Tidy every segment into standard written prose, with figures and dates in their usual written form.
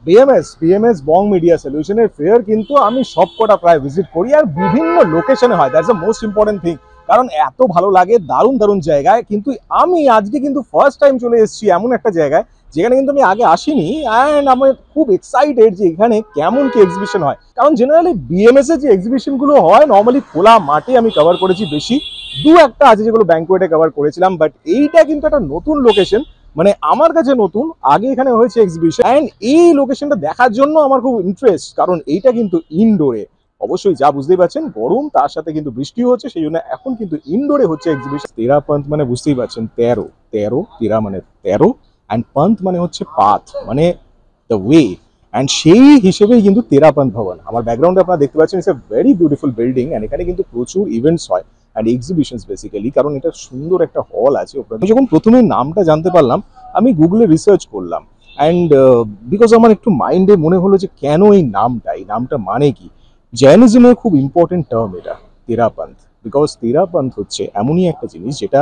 BMS বং media সলিউশনের fair কিন্তু আমি সবকটা প্রায় ভিজিট করি আর বিভিন্ন লোকেশনে হয়, that's the most important thing. কারণ এত ভালো লাগে, দারুণ দারুণ জায়গায়। কিন্তু আমি আজকে কিন্তু ফার্স্ট টাইম চলে এসেছি এমন একটা জায়গায় যেখানে কিন্তু আমি আগে আসিনি, অ্যান্ড আমি খুব এক্সাইটেড যে এখানে কেমন কি এক্সিবিশন হয়। কারণ জেনারেলি বিএমএস এর যে এক্সিবিশনগুলো হয় নর্মালি খোলা মাঠে আমি কভার করেছি বেশি, দু একটা আছে যেগুলো ব্যাংকোয়েটে কভার করেছিলাম, বাট এইটা কিন্তু একটা নতুন লোকেশন, মানে আমার কাছে নতুন। আগে এখানে হয়েছে এক্সিবিশন, এন্ড এই লোকেশনটা দেখার জন্য আমার খুব ইন্টারেস্ট, কারণ এইটা কিন্তু ইনডোরে। অবশ্যই যা বুঝতেই পারছেন গরম, তার সাথে কিন্তু বৃষ্টিও হচ্ছে, সেই জন্য এখন কিন্তু ইনডোরে হচ্ছে এক্সিবিশন। 13 পন্থ মানে বুঝতেই পারছেন 13 13 13 মানে 13, অ্যান্ড পন্থ মানে হচ্ছে পাথ, মানে দ্য ওয়ে, অ্যান্ড সেই হিসেবেই কিন্তু 13 পন্থ ভবন। আমার ব্যাকগ্রাউন্ডে আপনারা দেখতে পাচ্ছেন it's a very beautiful building, and এখানে কিন্তু প্রচুর ইভেন্টস হয় অ্যান্ড এক্সিবিশনস বেসিক্যালি, কারণ এটা সুন্দর একটা হল আছে। আমি যখন প্রথমে নামটা জানতে পারলাম আমি গুগলে রিসার্চ করলাম, অ্যান্ড বিকজ আমার একটু মাইন্ডে মনে হলো যে কেন এই নামটা মানে কি। জৈনিজমের খুব ইম্পর্টেন্ট টার্ম এটা 13 পন্থ, বিকজ 13 পন্থ হচ্ছে এমনই একটা জিনিস যেটা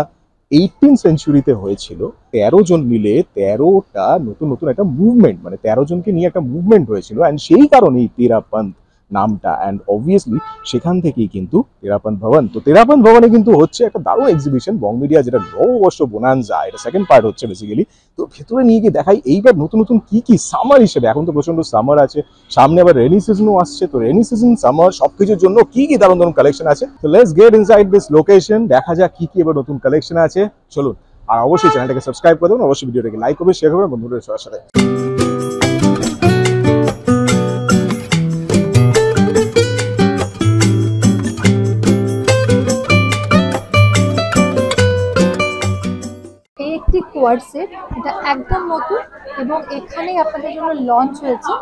18th সেঞ্চুরিতে হয়েছিল। 13 জন মিলে 13টা নতুন নতুন একটা মুভমেন্ট, মানে 13 জনকে নিয়ে একটা মুভমেন্ট হয়েছিল, অ্যান্ড সেই কারণেই 13 পন্থ নামটা, অ্যান্ড অবভিয়াসলি সেখান থেকেই কিন্তু 13 পন্থ ভবন। তো 13 পন্থ ভবনে কিন্তু হচ্ছে একটা দারুণ এক্সিবিশন বং মিডিয়া, যেটা নববর্ষ বোনানজা, এটা সেকেন্ড পার্ট হচ্ছে বেসিক্যালি। তো ভেতরে নিয়ে গিয়ে দেখাই এইবার নতুন নতুন কি সামার হিসেবে, এখন তো প্রচন্ড সামার আছে, সামনে আবার রেনি সিজনও আসছে, তো রেনি সিজন সামার সবকিছুর জন্য কি দারুণ দারুণ কালেকশন আছে। তো let's get inside this location, দেখা যাক কি এবার নতুন কালেকশন আছে। চলুন, আর অবশ্যই চ্যানেলটাকে সাবস্ক্রাইব করে দেবেন, অবশ্যই ভিডিওটাকে লাইক করবেন, শেয়ার করবেন বন্ধুদের সাথে। একটি কোয়ার্সেট, এটা একদম নতুন এবং এখানেই আপনাদের জন্য লঞ্চ হয়েছে।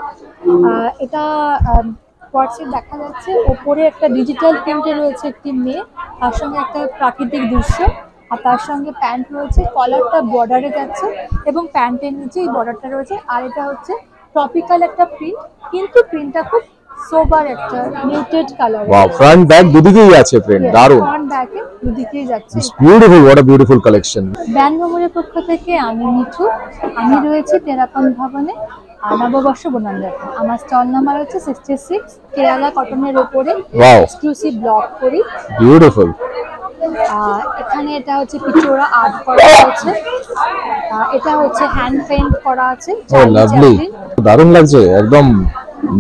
এটা কোয়ার্সেট দেখা যাচ্ছে, ওপরে একটা ডিজিটাল প্রিন্টে রয়েছে একটি মেয়ে, তার সঙ্গে একটা প্রাকৃতিক দৃশ্য, আর তার সঙ্গে প্যান্ট রয়েছে, কলারটা বর্ডারে যাচ্ছে এবং প্যান্টের নিচে এই বর্ডারটা রয়েছে। আর এটা হচ্ছে টপিক্যাল একটা প্রিন্ট, কিন্তু প্রিন্টটা খুব সোবার একটা muted colour. Wow, front back দুদিকেই আছে প্রিন্ট, দারুণ। ফ্রন্ট ব্যাকে দুদিকেই যাচ্ছে। It's beautiful, what a beautiful collection. Band ভবনের পক্ষ থেকে আমি মিঠু, আমি রয়েছি 13 পন্থ ভবনে নববর্ষ বোনানজাতে। আমার স্টল নাম্বার হচ্ছে 66। কেরালা কটনের উপরে এক্সক্লুসিভ ব্লগ করি, বিউটিফুল। এখানে এটা হচ্ছে পিচোরা আর্ট করা আছে, এটা হচ্ছে হ্যান্ড পেইন্ট করা আছে। ও লাভলি, দারুণ লাগছে, একদম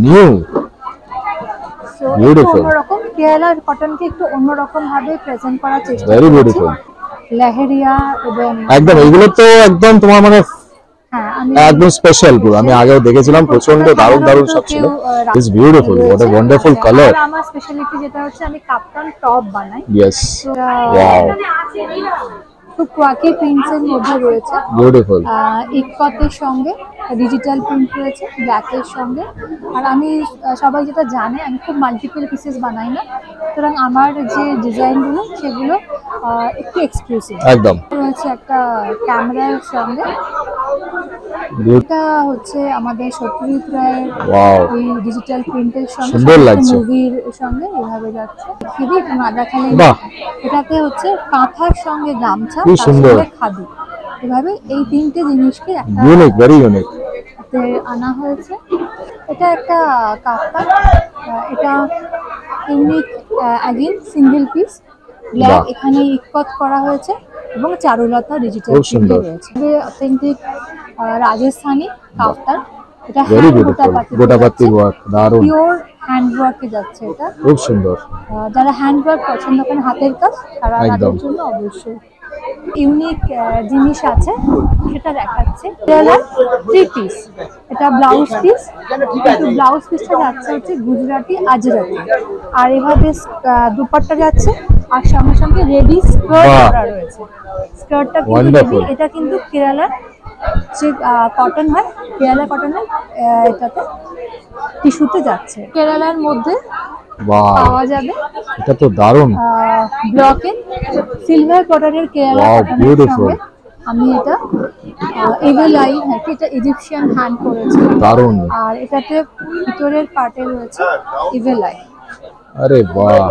নিউ, বিউটিফুল। অন্যরকম কেরালার কটনকে একটু অন্যরকম ভাবে প্রেজেন্ট করার চেষ্টা ভেরি করেছি। বিউটিফুল, লেহেরিয়া এবং একদম এইগুলো তো একদম তোমার মানে একদম স্পেশাল পুরো। আমি আগেও দেখেছিলাম, প্রচন্ড দারুণ দারুণ সব ছিল। It's beautiful, what a wonderful colour. আমার স্পেশালিটি যেটা হচ্ছে আমি কাপ্তান টপ বানাই। ইয়েস, ওয়াও, খুব কোয়াকি প্রিন্টস এর মধ্যে রয়েছে, বিউটিফুল। ইকতের সঙ্গে ডিজিটাল প্রিন্ট রয়েছে, ব্ল্যাকের সঙ্গে। আর আমি সবাই যেটা জানে আমি খুব মাল্টিপল পিসেস বানাই না, সুতরাং আমার যে ডিজাইনগুলো সেগুলো একটু এক্সক্লুসিভ একদম রয়েছে। একটা ক্যামেরার সঙ্গে, এটা হচ্ছে আমাদের সত্যজিৎ রায়ের এই ডিজিটাল প্রিন্টের সঙ্গে মুভির সঙ্গে এভাবে যাচ্ছে। খুবই না দেখালে, এটাতে হচ্ছে কাঁথার সঙ্গে গামছা, তার সঙ্গে খাদি, এভাবে এই তিনটে জিনিসকে একটা ইউনিক, ভেরি ইউনিক আনা হয়েছে। এটা একটা কাপ্তান, এটা unique, again single piece black, এখানে ইকত করা হয়েছে এবং চারুলতা ডিজিটাল প্রিন্টে রয়েছে। অথেন্টিক রাজস্থানী কাপ্তান, এটা গোটাপাতি ওয়ার্ক, দারুণ পিওর হ্যান্ড ওয়ার্কে যাচ্ছে। এটা খুব সুন্দর, যারা হ্যান্ড ওয়ার্ক পছন্দ করেন হাতের কাজ, তারা তাদের জন্য অবশ্যই ইউনিক জিনিস আছে, সেটা দেখাচ্ছে। থ্রি পিস, এটা ব্লাউজ পিস, কিন্তু ব্লাউজ পিসটা যাচ্ছে হচ্ছে গুজরাটি আজরাতি, আর এভাবে দুপাট্টা যাচ্ছে, আর সঙ্গে সঙ্গে রেডি স্কার্ট করা রয়েছে। স্কার্টটা কিন্তু রেডি, এটা কিন্তু কেরালার যে কটন হয়, কেরালা কটনের, এটাতে টিস্যুতে যাচ্ছে। কেরালার মধ্যে পাওয়া যাবে, এটা তো দারুণ। ব্লকে সিলভার কটনের কেরালা কটনের সঙ্গে আমি এটা এভেলাই, এটা ইজিপশিয়ান হ্যান্ড করেছি, দারুণ। আর এটাতে ভিতরের পার্টে রয়েছে এভেলাই। আরে বাহ,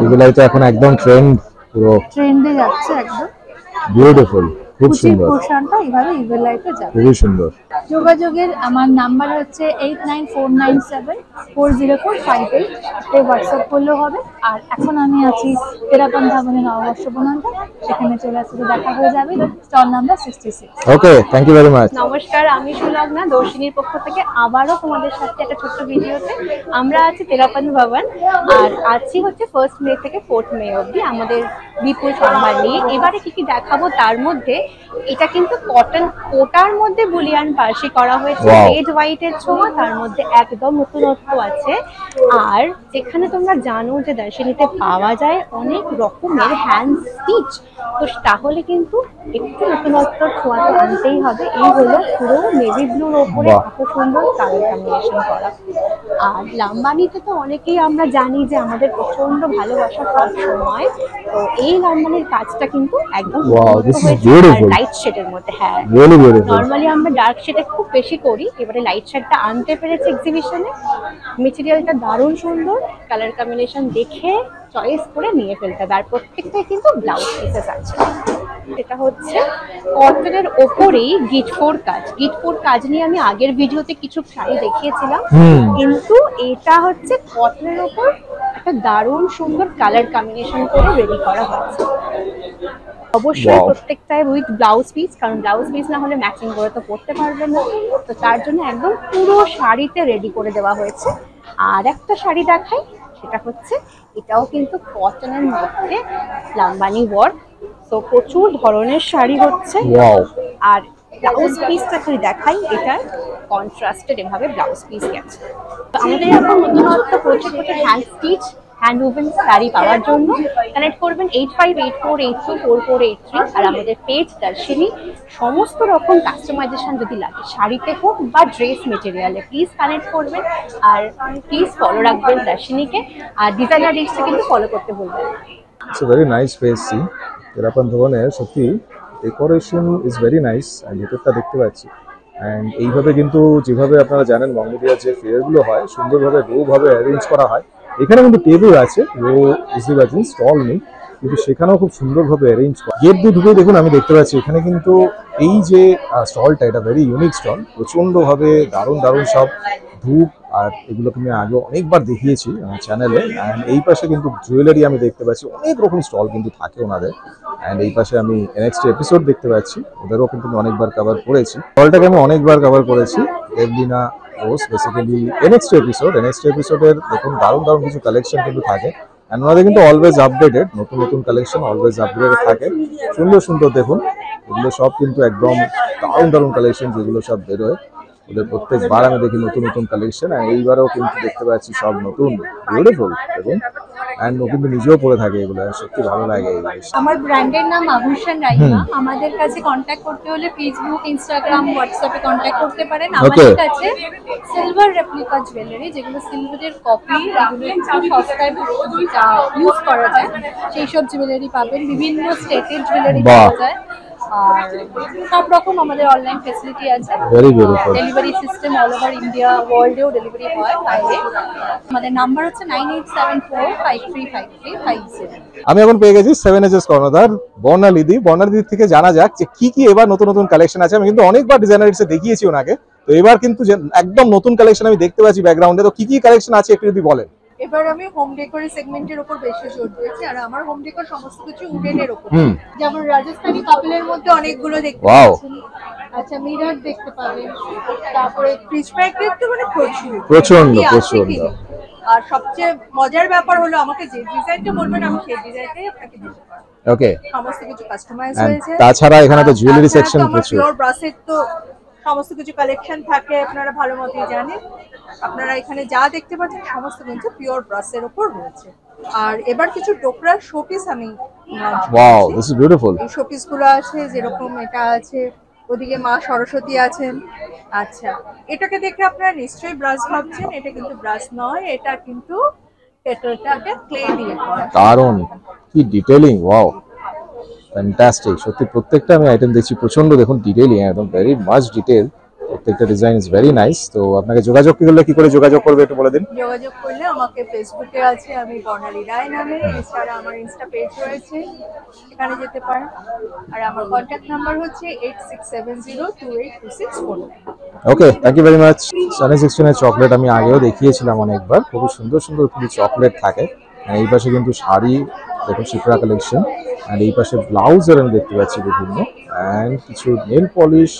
এভেলাই তো এখন একদম ট্রেন্ড, পুরো ট্রেন্ডে যাচ্ছে একদম, বিউটিফুল। খুব কুচির সুন্দর, পোর্শনটা এইভাবে ইভেল লাইটে যাবে। খুবই সুন্দর। যোগাযোগের আমার নাম্বার হচ্ছে 8949740458, হোয়াটসঅ্যাপ করলেও হবে। আর এখন আমি আছি তেরাপন ভবনে, নববর্ষ বনাঞ্চল, সেখানে চলে আসলে দেখা হয়ে যাবে, stall number 66। Okay, thank you very much. নমস্কার, আমি সুলগ্না, দর্শিনীর পক্ষ থেকে আবারও তোমাদের সাথে একটা ছোট্ট ভিডিওতে। আমরা আছি তেরাপন ভবন, আর আছি হচ্ছে 1 মে থেকে 4 মে অবধি আমাদের বিপুল সম্ভার নিয়ে। এবারে কি কি দেখাবো তার মধ্যে এটা কিন্তু কটন কোটার মধ্যে বুলিয়ান পার্সি করা হয়েছে, Wow. রেড হোয়াইটের ছোঁয়া, তার মধ্যে একদম নতুনত্ব আছে। আর যেখানে তোমরা জানো যে দর্শনীতে পাওয়া যায় অনেক রকমের হ্যান্ড স্টিচ, তো তাহলে কিন্তু একটু নতুনত্ব ছোঁয়া তো আনতেই হবে। এই হলো পুরো নেভি ব্লুর ওপরে বাহ। এত সুন্দর কালার কম্বিনেশন করা। আর লাম্বানিতে তো অনেকেই আমরা জানি যে আমাদের প্রচন্ড ভালোবাসা সব সময়, তো এই লাম্বানির কাজটা কিন্তু একদম Wow, this is beautiful. Light শেডের মধ্যে। হ্যাঁ, রিয়েলি বিউটিফুল। নর্মালি আমরা ডার্ক শেডে খুব বেশি করি, এবারে লাইট শেডটা আনতে পেরেছি এক্সিবিশনে। মেটেরিয়ালটা দারুণ সুন্দর, কালার কম্বিনেশন দেখে চয়েস করে নিয়ে ফেলতে হবে। আর প্রত্যেকটাই কিন্তু ব্লাউজ পিসেস আছে। এটা হচ্ছে কটনের ওপরেই গিটফোর কাজ। গিটফোর কাজ নিয়ে আমি আগের ভিডিওতে কিছু শাড়ি দেখিয়েছিলাম, কিন্তু এটা হচ্ছে কটনের ওপর একটা দারুণ সুন্দর কালার কম্বিনেশন করে রেডি করা হয়েছে। অবশ্যই Wow. প্রত্যেকটাই উইথ ব্লাউজ পিস, কারণ ব্লাউজ পিস না হলে ম্যাচিং করে তো পরতে পারবে না, তো তার জন্য একদম পুরো শাড়িতে রেডি করে দেওয়া হয়েছে। আর একটা শাড়ি দেখাই, সেটা হচ্ছে এটাও কিন্তু কটনের মধ্যে লাম্বানি ওয়ার্ক, তো প্রচুর ধরনের শাড়ি হচ্ছে। ওয়াও। আর ব্লাউজ পিসটা যদি দেখাই, এটার কন্ট্রাস্টেড এভাবে ব্লাউজ পিস গেছে। তো আমাদের এখন নতুনত্ব প্রচুর প্রচুর hand stitch, hand woven sari পাওয়ার জন্য কানেক্ট করবেন 8584824483। আর আমাদের পেজ দর্শিনী। সমস্ত রকম কাস্টমাইজেশন যদি লাগে শাড়িতে হোক বা ড্রেস মেটেরিয়ালে, প্লিজ কানেক্ট করবেন। আর প্লিজ ফলো রাখবেন দর্শিনীকে, আর ডিজাইনার রিক্সটা কিন্তু ফলো করতে ভুলবেন না। It's very nice place. সি তেরাপন ভবনের সত্যি ডেকোরেশন ইজ ভেরি নাইস, আর ভিতরটা দেখতে পাচ্ছি। অ্যান্ড এইভাবে কিন্তু যেভাবে আপনারা জানেন মঙ্গোলিয়ার যে ফেয়ারগুলো হয় সুন্দরভাবে রোভাবে অ্যারেঞ্জ করা হয়। এখানে কিন্তু টেবিল আছে, রো বুঝতে পারছেন, স্টল নেই, কিন্তু সেখানেও খুব সুন্দরভাবে অ্যারেঞ্জ করা। গেট দিয়ে ঢুকে দেখুন আমি দেখতে পাচ্ছি এখানে কিন্তু এই যে স্টলটা, এটা ভেরি ইউনিক স্টল, প্রচণ্ডভাবে দারুণ দারুণ সব ধূপ, আর এগুলোকে আমি আগে অনেকবার দেখিয়েছি আমার চ্যানেলে। অ্যান্ড এই পাশে কিন্তু জুয়েলারি আমি দেখতে পাচ্ছি, অনেক রকম স্টল কিন্তু থাকে ওনাদের। অ্যান্ড এই পাশে আমি নেক্সট এপিসোড দেখতে পাচ্ছি, ওদেরও কিন্তু আমি অনেকবার কভার করেছি, স্টলটাকে আমি অনেকবার কভার করেছি। এভলিনা ওস বেসিক্যালি নেক্সট এপিসোডের দেখুন দারুণ দারুণ কিছু কালেকশন কিন্তু থাকে। অ্যান্ড ওনাদের কিন্তু অলওয়েজ আপডেটেড, নতুন নতুন কালেকশন অলওয়েজ আপডেটেড থাকে। সুন্দর সুন্দর দেখুন, এগুলো সব কিন্তু একদম দারুণ দারুণ কালেকশন যেগুলো সব বেরোয়। ওদের প্রত্যেকবার আমি দেখি নতুন নতুন কালেকশন, আর এইবারও কিন্তু দেখতে পাচ্ছি সব নতুন, বিউটিফুল দেখুন। অ্যান্ড ও কিন্তু নিজেও পরে থাকে এগুলো, সত্যি ভালো লাগে এই জিনিস। আমার ব্র্যান্ডের নাম আভূষণ রাইমা। আমাদের কাছে কন্ট্যাক্ট করতে হলে ফেসবুক, ইনস্টাগ্রাম, হোয়াটসঅ্যাপে কন্ট্যাক্ট করতে পারেন। আমাদের কাছে সিলভার রেপ্লিকা জুয়েলারি, যেগুলো সিলভারের কপি, এগুলো একটু সস্তায় ইউজ করা যায়, সেই সব জুয়েলারি পাবেন। বিভিন্ন স্টেটের জুয়েলারি পাওয়া যায়। আর সব রকম আমাদের অনলাইন ফেসিলিটি আছে। Very beautiful. Delivery system all over India, ওয়ার্ল্ডেও ডেলিভারি হয় বাইরে। আমাদের নাম্বার হচ্ছে 9874535350। আমি এখন পেয়ে গেছি 7HS কর্ণধার বর্ণালিদি। বর্ণালিদির থেকে জানা যাক যে কি কি এবার নতুন নতুন কালেকশন আছে। আমি কিন্তু অনেকবার ডিজাইনারিসে দেখিয়েছি ওনাকে, তো এবার কিন্তু একদম নতুন কালেকশন আমি দেখতে পাচ্ছি ব্যাকগ্রাউন্ডে। তো কি কি কালেকশন আছে একটু যদি বলেন। এবার আমি হোম ডেকোরের সেগমেন্টের উপর বেশি জোর দিয়েছি, আর আমার হোম ডেকোর সমস্ত কিছু উডেনের উপর। যেমন রাজস্থানি কাপলের মধ্যে অনেকগুলো দেখতে Wow. পাচ্ছেন। আচ্ছা, মিরর দেখতে পাবেন, তারপরে ক্রিসপ্যাক দেখতে মানে প্রচন্ড, কি আছে প্রচন্ড। কি নেই। আর সবচেয়ে মজার ব্যাপার হলো আমাকে যে ডিজাইনটা বলবেন আমি সেই ডিজাইনটাই আপনাকে দিতে পারবো। ওকে। সমস্ত কিছু কাস্টমাইজ And হয়েছে। তাছাড়া এখানে তো jewelry section প্রচুর প্রচুর। পিওর ব্রাসের তো সমস্ত কিছু কালেকশন থাকে, আপনারা ভালো মতোই জানেন। আপনারা এখানে যা দেখতে পাচ্ছেন সমস্ত কিছু পিওর ব্রাসের উপর রয়েছে। আর এবার কিছু ডোকরা শোপিস আমি ওয়াও, দিস ইজ বিউটিফুল। এই শোপিস গুলো আছে, যেরকম এটা আছে, ওদিকে মা সরস্বতী আছেন। আচ্ছা, এটাকে দেখে আপনারা নিশ্চয়ই ব্রাশ ভাবছেন, এটা কিন্তু ব্রাশ নয়, এটা কিন্তু পেট্রোলটাকে ক্লে দিয়ে করা। দারুণ, কি ডিটেইলিং, ওয়াও ফ্যান্টাস্টিক। সত্যি প্রত্যেকটা আমি আইটেম দেখছি প্রচন্ড দেখুন ডিটেইলিং, একদম ভেরি মাচ ডিটেইল। প্রত্যেকটা ডিজাইন ইজ ভেরি নাইস। তো আপনাকে যোগাযোগ করলে কি করে যোগাযোগ করবে একটু বলে দিন। যোগাযোগ করলে আমাকে ফেসবুকে আছে, আমি বর্ণালী রায় নামে, এছাড়া আমার ইনস্টা পেজ রয়েছে, এখানে যেতে পারেন। আর আমার কন্ট্যাক্ট নাম্বার হচ্ছে 8670282649। Okay, thank you very much. সানি 16 চকলেট আমি আগেও দেখিয়েছিলাম অনেকবার, খুবই সুন্দর সুন্দর কিছু চকলেট থাকে। এই পাশে কিন্তু শাড়ি দেখুন, শিপ্রা কালেকশন, অ্যান্ড এই পাশে ব্লাউজের আমি দেখতে পাচ্ছি বিভিন্ন, অ্যান্ড কিছু নেল পলিশ,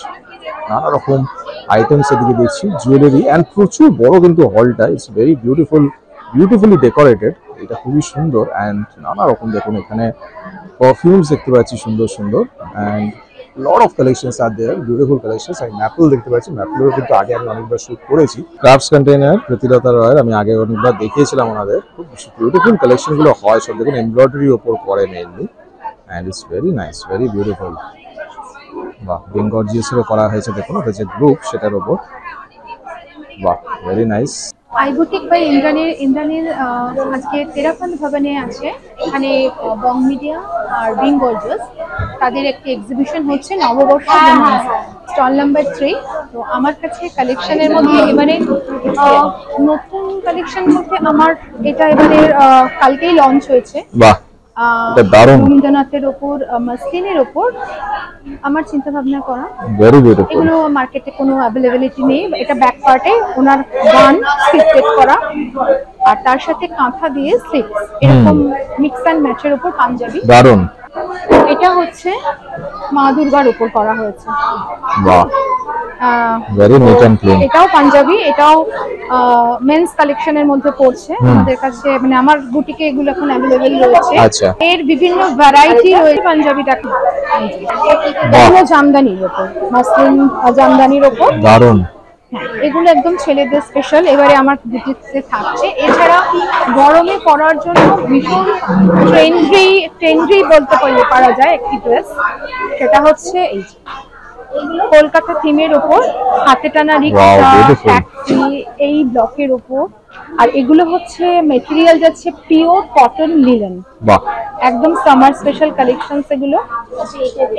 নানা রকম আইটেমস এদিকে দেখছি, জুয়েলারি, অ্যান্ড প্রচুর বড় কিন্তু হলটা। It's very beautifully decorated. এটা খুবই সুন্দর, অ্যান্ড নানা রকম দেখুন এখানে পারফিউমস দেখতে পাচ্ছি সুন্দর সুন্দর, and lot of collections are there, beautiful collections. আমি ম্যাপল দেখতে পাচ্ছি, ম্যাপলেরও কিন্তু আগে আমি অনেকবার শুট করেছি। ক্রাফটস কন্টেইনার প্রতিলতা রয়ের আমি আগে অনেকবার দেখিয়েছিলাম ওনাদের। খুব বিউটিফুল কালেকশনগুলো হয় সব, দেখুন এমব্রয়ডারির ওপর করে mainly, and it's very nice, very beautiful. বাহ, বেঙ্গর্জিয়াসেরও করা হয়েছে দেখুন, ওটা যে গ্রুপ সেটার ওপর। বাহ, very nice. I boutique by ইন্দ্রাণীর আজকে তেরাপন্থ ভবনে আছে, এখানে বং মিডিয়া আর বিং গর্জিয়াস তাদের একটি এক্সিবিশন হচ্ছে নববর্ষ স্টল নাম্বার 3। তো আমার কাছে কালেকশনের মধ্যে এবারে নতুন কালেকশন বলতে আমার এটা এবারে কালকেই লঞ্চ হয়েছে। বাহ, এটা দারুণ। রবীন্দ্রনাথের ওপর, মাসলিনের ওপর আমার চিন্তা ভাবনা করা, ভেরি বিউটিফুল। এগুলো মার্কেটে কোনো অ্যাভেলেবিলিটি নেই। এটা ব্যাক পার্টে ওনার গান স্ক্রিপ্টেড করা, আর তার সাথে কাঁথা দিয়ে স্লিপস, এরকম মিক্স অ্যান্ড ম্যাচের উপর পাঞ্জাবি, দারুণ। এটা হচ্ছে মা দুর্গার উপর করা হয়েছে। বাহ, ভেরি নিট অ্যান্ড ক্লিন। এটাও পাঞ্জাবি, এটাও মেন্স কালেকশনের মধ্যে পড়ছে। আমাদের কাছে মানে আমার বুটিকে এগুলো এখন অ্যাভেলেবেল রয়েছে। আচ্ছা, এর বিভিন্ন ভ্যারাইটি রয়েছে। পাঞ্জাবিটা এগুলো জামদানির উপর, মাসলিন জামদানির উপর, দারুণ। হ্যাঁ, এগুলো একদম ছেলেদের স্পেশাল এবারে আমার বুটিক্সে থাকছে। এছাড়া গরমে পরার জন্য ভীষণ ট্রেন্ডি বলতে পারা যায় একটি ড্রেস, সেটা হচ্ছে এই যে কলকাতা থিমের উপর হাতে টানা রিক্সা, ট্যাক্সি, এই ব্লকের উপর। আর এগুলো হচ্ছে মেটেরিয়াল যাচ্ছে পিওর কটন লিনেন, বাহ, একদম সামার স্পেশাল কালেকশনস এগুলো।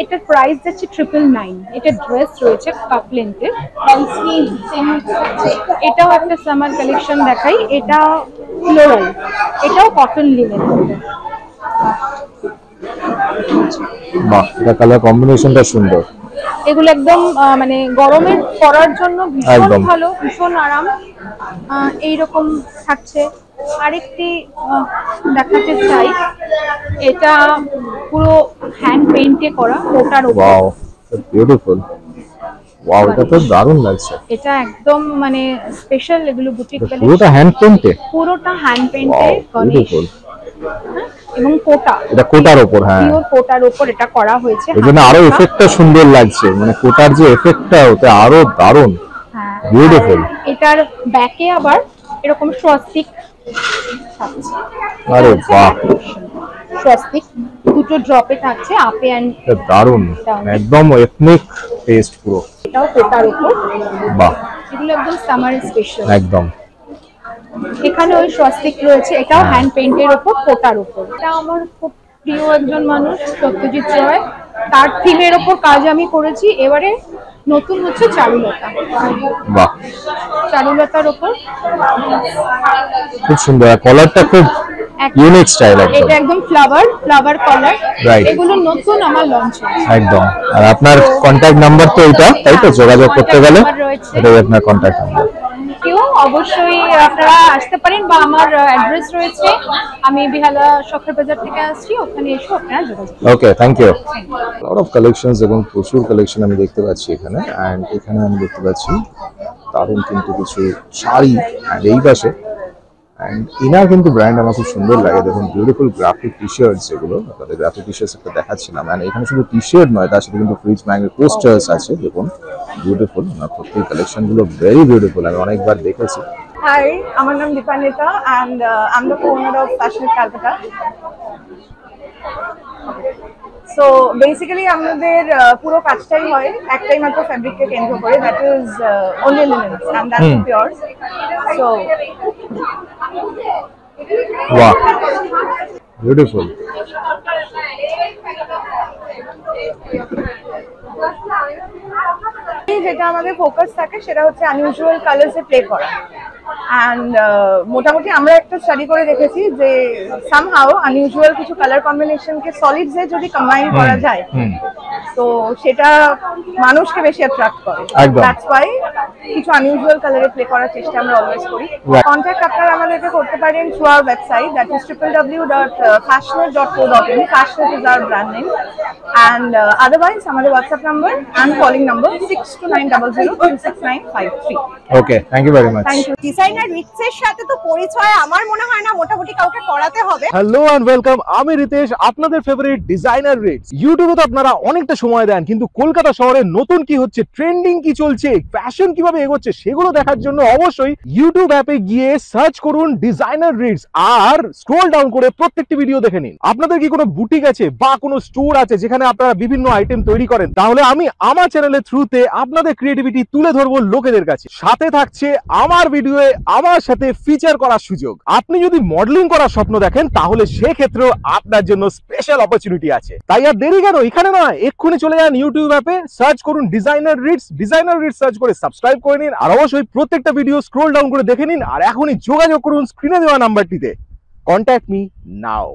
এটার প্রাইস যাচ্ছে 999। এটা ড্রেস রয়েছে কাপ লেন্থের। এটাও একটা সামার কালেকশন দেখাই, এটা ফ্লোরাল, এটাও কটন লিনেন। বাহ, এটা কালার কম্বিনেশনটা সুন্দর। এগুলো একদম মানে গরমে পরার জন্য ভীষণ ভালো, ভীষণ আরাম। এইরকম থাকছে। আরেকটি দেখাতে চাই, এটা পুরো হ্যান্ড পেইন্টে করা, কোটার উপর। Wow, beautiful. ওয়াও, এটা তো দারুণ লাগছে। এটা একদম মানে স্পেশাল, এগুলো বুটিক কালেকশন। পুরোটা হ্যান্ড পেইন্টে, পুরোটা হ্যান্ড পেইন্টে বিউটিফুল। এবং কোটা, এটা কোটার উপর, হ্যাঁ পিওর কোটার উপর এটা করা হয়েছে। এজন্য আরো এফেক্টটা সুন্দর লাগছে, মানে কোটার যে এফেক্টটা ওতে আরো দারুণ, বিউটিফুল। এটার ব্যাকে আবার এরকম স্বস্তিক থাকছে। আরে বাহ, স্বস্তিক দুটো ড্রপে থাকছে, আপে এন্ড দারুণ, একদম এথনিক টেস্ট পুরো। এটাও কোটার উপর। বাহ, এগুলো একদম সামার স্পেশাল। একদম। এখানে ওই স্বস্তিক রয়েছে, এটাও হ্যান্ড পেইন্টের উপর, কোটার উপর। এটা আমার খুব প্রিয় একজন মানুষ, সত্যজিৎ রায়, তার থিমের উপর কাজ আমি করেছি। এবারে নতুন হচ্ছে চারুলতা। বাহ, চারুলতার উপর খুব সুন্দর, কলারটা খুব ইউনিক স্টাইল একদম। এটা একদম ফ্লাওয়ার কলার, রাইট, এগুলো নতুন আমার লঞ্চ হয়েছে একদম। আর আপনার কন্টাক্ট নাম্বার তো এটা, তাই তো? যোগাযোগ করতে গেলে এটাই আপনার কন্টাক্ট নাম্বার। কেউ অবশ্যই আপনারা আসতে পারেন, বা আমার অ্যাড্রেস রয়েছে, আমি বিহালা শখের বাজার থেকে আসছি, ওখানে এসে আপনারা যোগাযোগ। Okay, thank you. Lot of collections এবং প্রচুর কালেকশন আমি দেখতে পাচ্ছি এখানে, অ্যান্ড এখানে আমি দেখতে পাচ্ছি দারুণ কিন্তু কিছু শাড়ি, অ্যান্ড এই পাশে অ্যান্ড ইনার কিন্তু ব্র্যান্ড আমার খুব সুন্দর লাগে। দেখুন বিউটিফুল গ্রাফিক টি শার্টস, এগুলো আপনাদের গ্রাফিক টি শার্টস একটা দেখাচ্ছিলাম। অ্যান্ড এখানে শুধু টি শার্ট নয়, তার সাথে কিন্তু ফ্রিজ ম্যাগের পোস্টার্স আছে। দেখুন বিউটিফুল, প্রত্যেক কালেকশনগুলো ভেরি বিউটিফুল, আমি অনেকবার দেখেছি। Hi, আমার নাম Dipanwita and I'm the co-owner of Fashion at Calcutta. So basically আমাদের পুরো কাজটাই হয় একটাই মাত্র ফ্যাব্রিককে কেন্দ্র করে, that is only linens and that's pure. So wow, beautiful. যেটা আমাদের ফোকাস থাকে সেটা হচ্ছে আনইউজুয়াল কালার্সে প্লে করা। অ্যান্ড মোটামুটি আমরা একটা স্টাডি করে দেখেছি যে সামহাউ আনইউজুয়াল কিছু কালার কম্বিনেশনকে সলিডসে যদি কম্বাইন করা যায় তো সেটা মানুষকে বেশি অ্যাট্রাক্ট করে। দ্যাটস ওয়াই কিছু আনইউজুয়াল কালারে প্লে করার চেষ্টা আমরা অলওয়েজ করি। কন্ট্যাক্ট আপনারা আমাদেরকে করতে পারেন through our website, that is www.fashionate.co.in. Fashionate is our brand name. And otherwise আমাদের WhatsApp number and calling number 6290026953. Okay, thank you very much. Thank you. Designer রিটসের সাথে তো পরিচয় আমার মনে হয় না মোটামুটি কাউকে করাতে হবে। হ্যালো এন্ড ওয়েলকাম, আমি রিতেশ, আপনাদের ফেভারিট ডিজাইনার রিটস। ইউটিউবে তো আপনারা অনেকটা সময় দেন, কিন্তু কলকাতা শহরে নতুন কি হচ্ছে, ট্রেন্ডিং কি চলছে, ফ্যাশন কিভাবে এগোচ্ছে সেগুলো দেখার জন্য অবশ্যই ইউটিউব অ্যাপে গিয়ে সার্চ করুন ডিজাইনার রিটস আর স্ক্রল ডাউন করে প্রত্যেকটি ভিডিও দেখে নিন। আপনাদের কি কোনো বুটিক আছে বা কোনো স্টোর আছে যেখানে আপনারা বিভিন্ন আইটেম তৈরি করেন, তাহলে আমি আমার চ্যানেলের থ্রুতে আপনাদের ক্রিয়েটিভিটি তুলে ধরবো লোকেদের কাছে। সাথে থাকছে আমার ভিডিওয়ে আমার সাথে ফিচার করার সুযোগ। আপনি যদি মডেলিং করার স্বপ্ন দেখেন তাহলে সেক্ষেত্রেও আপনার জন্য স্পেশাল অপরচুনিটি আছে। তাই আর দেরি কেন, এখানে নয়, এক্ষুনি চলে যান ইউটিউব অ্যাপে, সার্চ করুন ডিজাইনার রিটস সার্চ করে সাবস্ক্রাইব করে নিন আর অবশ্যই প্রত্যেকটা ভিডিও স্ক্রল ডাউন করে দেখে নিন আর এখনই যোগাযোগ করুন স্ক্রিনে দেওয়া নাম্বারটিতে। Contact me now.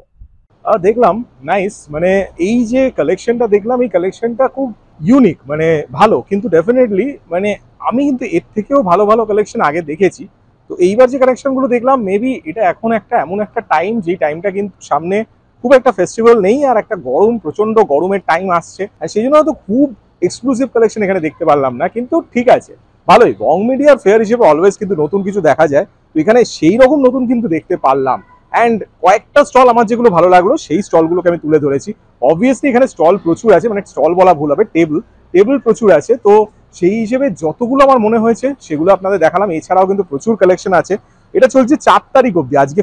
দেখলাম নাইস, মানে এই যে কালেকশনটা দেখলাম, এই কালেকশনটা খুব ইউনিক, মানে ভালো, কিন্তু ডেফিনেটলি মানে আমি কিন্তু এর থেকেও ভালো ভালো কালেকশন আগে দেখেছি। তো এইবার যে কালেকশনগুলো দেখলাম, মেবি এটা এখন একটা এমন একটা টাইম, যেই টাইমটা কিন্তু সামনে খুব একটা ফেস্টিভ্যাল নেই আর একটা গরম, প্রচন্ড গরমের টাইম আসছে, আর সেই জন্য হয়তো খুব এক্সক্লুসিভ কালেকশন এখানে দেখতে পারলাম না, কিন্তু ঠিক আছে, ভালোই। বং মিডিয়ার ফেয়ার হিসেবে অলওয়েজ কিন্তু নতুন কিছু দেখা যায়, তো এখানে সেই রকম নতুন কিন্তু দেখতে পারলাম। অ্যান্ড কয়েকটা স্টল আমার যেগুলো ভালো লাগলো সেই স্টলগুলোকে আমি তুলে ধরেছি। অবভিয়াসলি এখানে স্টল প্রচুর আছে, মানে স্টল বলা ভুল হবে, টেবিল প্রচুর আছে, তো সেই হিসেবে যতগুলো আমার মনে হয়েছে সেগুলো আপনাদের দেখালাম। এছাড়াও কিন্তু প্রচুর কালেকশন আছে। এটা চলছে 4 তারিখ অব্দি, আজকে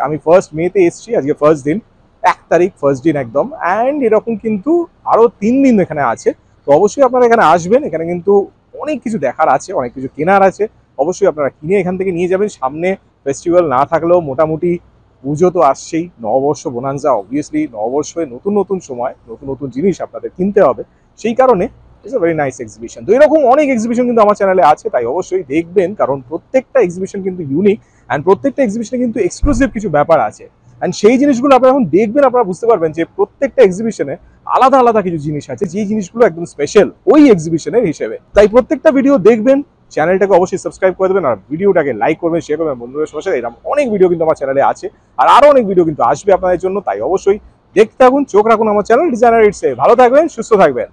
আমি 1 মেতে এসেছি, আজকে ফার্স্ট দিন, 1 তারিখ ফার্স্ট দিন একদম। অ্যান্ড এরকম কিন্তু আরো 3 দিন এখানে আছে, তো অবশ্যই আপনারা এখানে আসবেন। এখানে কিন্তু অনেক কিছু দেখার আছে, অনেক কিছু কেনার আছে, অবশ্যই আপনারা কিনে এখান থেকে নিয়ে যাবেন। সামনে ফেস্টিভ্যাল না থাকলেও মোটামুটি পুজো তো আসছেই, নববর্ষ বোনান্সা, অবভিয়াসলি নববর্ষে নতুন নতুন সময় নতুন নতুন জিনিস আপনাদের কিনতে হবে, সেই কারণে it's a very nice exhibition. তো এরকম অনেক এক্সিবিশন কিন্তু আমার চ্যানেলে আছে, তাই অবশ্যই দেখবেন, কারণ প্রত্যেকটা এক্সিবিশন কিন্তু ইউনিক অ্যান্ড প্রত্যেকটা এক্সিবিশনে কিন্তু এক্সক্লুসিভ কিছু ব্যাপার আছে। অ্যান্ড সেই জিনিসগুলো আপনারা যখন দেখবেন আপনারা বুঝতে পারবেন যে প্রত্যেকটা এক্সিবিশনে আলাদা আলাদা কিছু জিনিস আছে, যে জিনিসগুলো একদম স্পেশাল ওই এক্সিবিশনের হিসেবে। তাই প্রত্যেকটা ভিডিও দেখবেন, চ্যানেলটাকে অবশ্যই সাবস্ক্রাইব করে দেবেন আর ভিডিওটাকে লাইক করবেন, শেয়ার করবেন বন্ধুদের সঙ্গে। এরকম অনেক ভিডিও কিন্তু আমার চ্যানেলে আছে আর আরো অনেক ভিডিও কিন্তু আসবে আপনাদের জন্য, তাই অবশ্যই দেখতে থাকুন, চোখ রাখুন আমার চ্যানেল ডিজাইনার রিটসে। ভালো থাকবেন, সুস্থ থাকবেন।